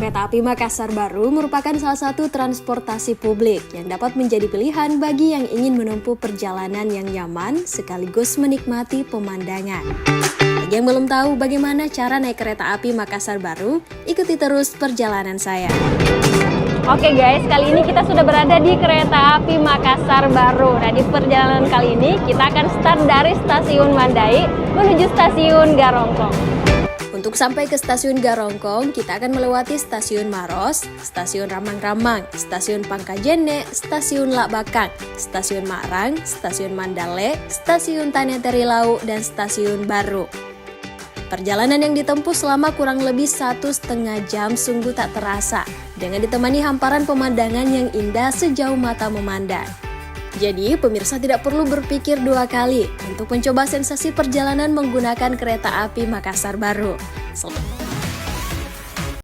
Kereta api Makassar Baru merupakan salah satu transportasi publik yang dapat menjadi pilihan bagi yang ingin menempuh perjalanan yang nyaman sekaligus menikmati pemandangan. Bagi yang belum tahu bagaimana cara naik kereta api Makassar Baru, ikuti terus perjalanan saya. Oke guys, kali ini kita sudah berada di kereta api Makassar Baru. Nah, di perjalanan kali ini kita akan start dari stasiun Mandai menuju stasiun Garongkong. Untuk sampai ke stasiun Garongkong, kita akan melewati stasiun Maros, stasiun Ramang-Ramang, stasiun Pangkajene, stasiun Lakbakang, stasiun Marang, stasiun Mandale, stasiun Tanah-Terilau, dan stasiun Baru. Perjalanan yang ditempuh selama kurang lebih 1,5 jam sungguh tak terasa, dengan ditemani hamparan pemandangan yang indah sejauh mata memandang. Jadi, pemirsa tidak perlu berpikir dua kali untuk mencoba sensasi perjalanan menggunakan kereta api Makassar Baru.